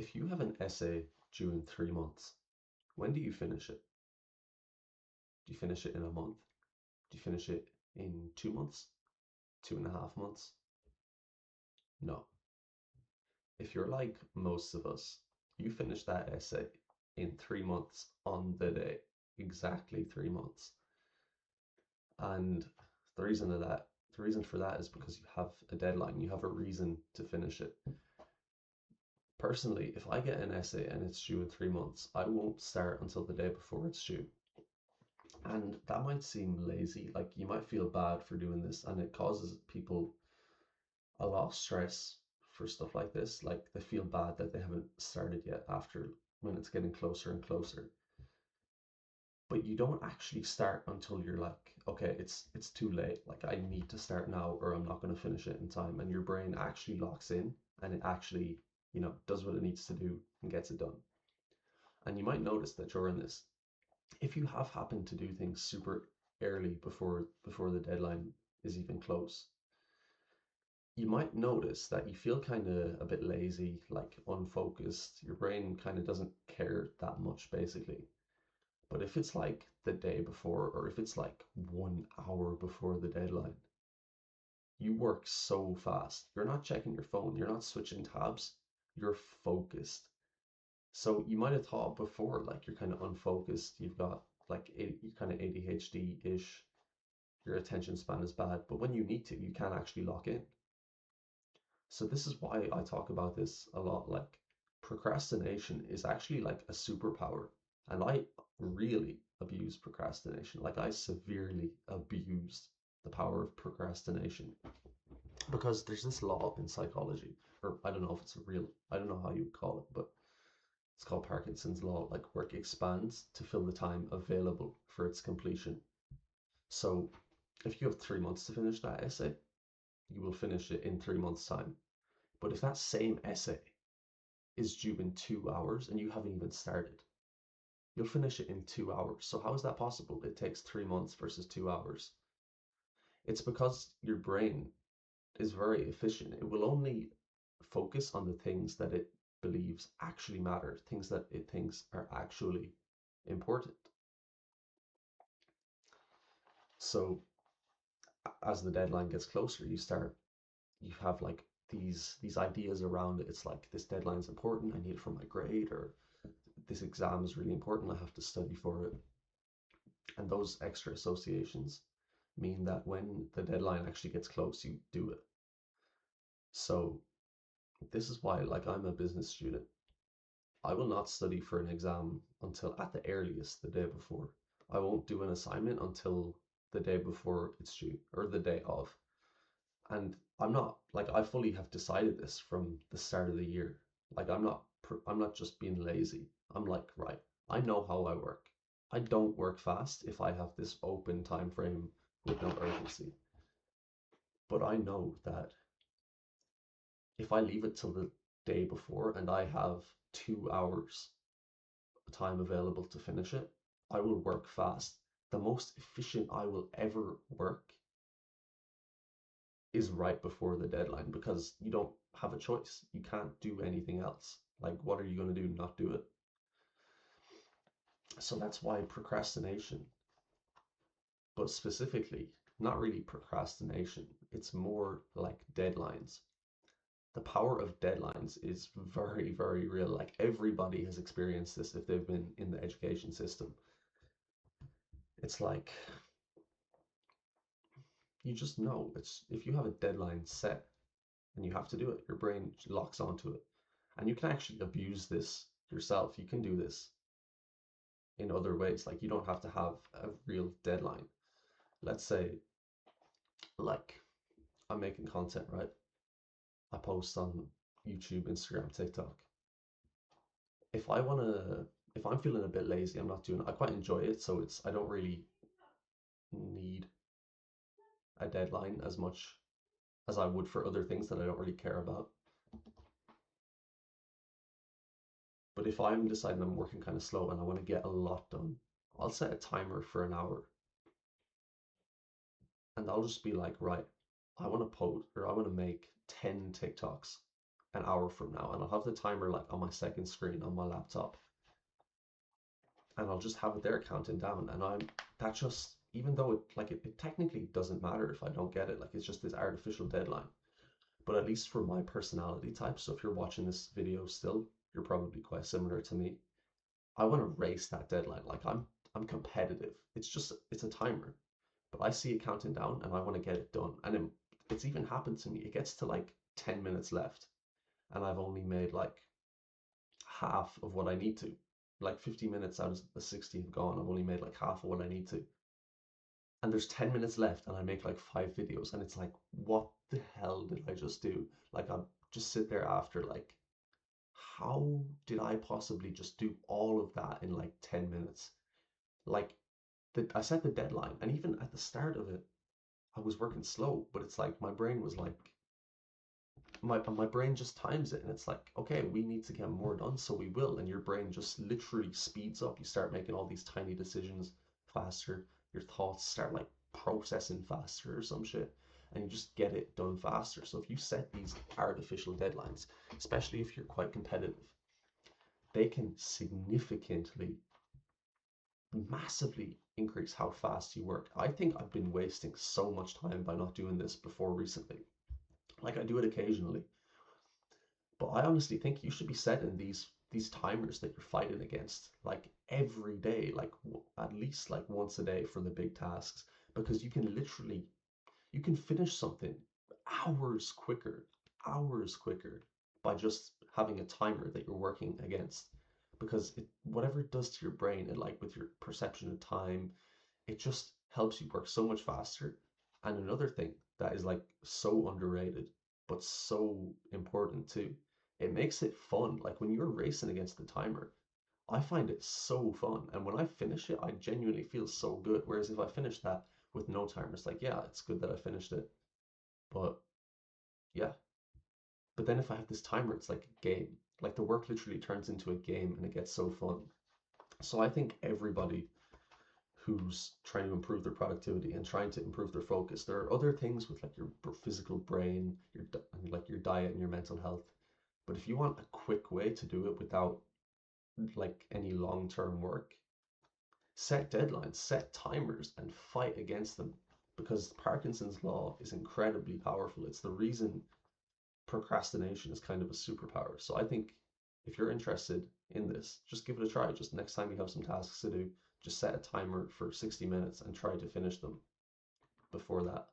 If you have an essay due in 3 months, when do you finish it? Do you finish it in a month? Do you finish it in 2 months? 2.5 months? No. If you're like most of us, you finish that essay in 3 months on the day, exactly 3 months. And the reason for that is because you have a deadline, you have a reason to finish it. Personally, if I get an essay and it's due in 3 months, I won't start until the day before it's due. And that might seem lazy, like you might feel bad for doing this, and it causes people a lot of stress for stuff like this. Like they feel bad that they haven't started yet after when it's getting closer and closer. But you don't actually start until you're like, okay, it's too late. Like I need to start now or I'm not going to finish it in time. And your brain actually locks in and it actually, does what it needs to do and gets it done. And you might notice that during this, if you have happened to do things super early before the deadline is even close, you might notice that you feel kind of a bit lazy, like unfocused. Your brain kind of doesn't care that much, basically. But if it's like the day before, or if it's like 1 hour before the deadline, you work so fast. You're not checking your phone, you're not switching tabs, you're focused. So you might have thought before, like you're kind of unfocused, you've got like you're kind of ADHD-ish, your attention span is bad, but when you need to, you can't actually lock in. So this is why I talk about this a lot. Like procrastination is actually like a superpower. And I really abuse procrastination. Like I severely abused the power of procrastination. Because there's this law in psychology, or I don't know if it's real, I don't know how you would call it, but it's called Parkinson's law. Like work expands to fill the time available for its completion. So if you have 3 months to finish that essay, you will finish it in 3 months' time. But if that same essay is due in 2 hours and you haven't even started, you'll finish it in 2 hours. So how is that possible? It takes 3 months versus 2 hours. It's because your brain is very efficient. It will only focus on the things that it believes actually matter, things that it thinks are actually important. So as the deadline gets closer, you have like these ideas around it. It's like this deadline's important, I need it for my grade, or this exam is really important, I have to study for it. And those extra associations mean that when the deadline actually gets close, you do it. So this is why, like, I'm a business student. I will not study for an exam until at the earliest the day before. I won't do an assignment until the day before it's due or the day of. And I'm not like I fully have decided this from the start of the year. Like I'm not just being lazy. I'm like, right, I know how I work. I don't work fast if I have this open time frame with no urgency. But I know that if I leave it till the day before and I have 2 hours time available to finish it, I will work fast. The most efficient I will ever work is right before the deadline because you don't have a choice. You can't do anything else. Like, what are you going to do? Not do it. So that's why procrastination, but specifically, not really procrastination, it's more like deadlines. The power of deadlines is very, very real. Like, everybody has experienced this if they've been in the education system. It's like, you just know it's if you have a deadline set and you have to do it, your brain locks onto it. And you can actually abuse this yourself. You can do this in other ways. Like you don't have to have a real deadline. Let's say, like, I'm making content, right? I post on YouTube, Instagram, TikTok. If I wanna, if I'm feeling a bit lazy, I'm not doing it. I quite enjoy it, so I don't really need a deadline as much as I would for other things that I don't really care about. But if I'm deciding I'm working kind of slow and I want to get a lot done, I'll set a timer for an hour. And I'll just be like, right, I want to post or I want to make 10 TikToks an hour from now, and I'll have the timer like on my second screen on my laptop, and I'll just have it there counting down. And that just, even though it technically doesn't matter if I don't get it, like it's just this artificial deadline. But at least for my personality type, so if you're watching this video still, you're probably quite similar to me. I want to race that deadline. Like I'm competitive. It's a timer, but I see it counting down and I want to get it done. And it's even happened to me. It gets to like 10 minutes left and I've only made like half of what I need to. Like 50 minutes out of the 60 have gone. I've only made like half of what I need to. And there's 10 minutes left and I make like 5 videos and it's like, what the hell did I just do? Like I just sit there after like, how did I possibly just do all of that in like 10 minutes? Like I set the deadline and even at the start of it, I was working slow, but it's like my brain was like, my brain just times it and it's like, okay, we need to get more done, so we will. And your brain just literally speeds up. You start making all these tiny decisions faster. Your thoughts start like processing faster or some shit, and you just get it done faster. So if you set these artificial deadlines, especially if you're quite competitive, they can significantly, massively increase how fast you work. I think I've been wasting so much time by not doing this before recently. Like I do it occasionally, but I honestly think you should be setting these timers that you're fighting against like every day, like at least like once a day for the big tasks, because you can finish something hours quicker, hours quicker by just having a timer that you're working against. Because whatever it does to your brain and like with your perception of time, it just helps you work so much faster. And another thing that is like so underrated, but so important too, it makes it fun. Like when you're racing against the timer, I find it so fun. And when I finish it, I genuinely feel so good. Whereas if I finish that with no timer, it's like, yeah, it's good that I finished it. But yeah. But then if I have this timer, it's like a game. Like the work literally turns into a game and it gets so fun. So I think everybody who's trying to improve their productivity and trying to improve their focus. There are other things with like your physical brain, like your diet and your mental health. But if you want a quick way to do it without like any long-term work, set deadlines, set timers, and fight against them. Because Parkinson's law is incredibly powerful. It's the reason procrastination is kind of a superpower. So I think if you're interested in this, just give it a try. Just next time you have some tasks to do, just set a timer for 60 minutes and try to finish them before that.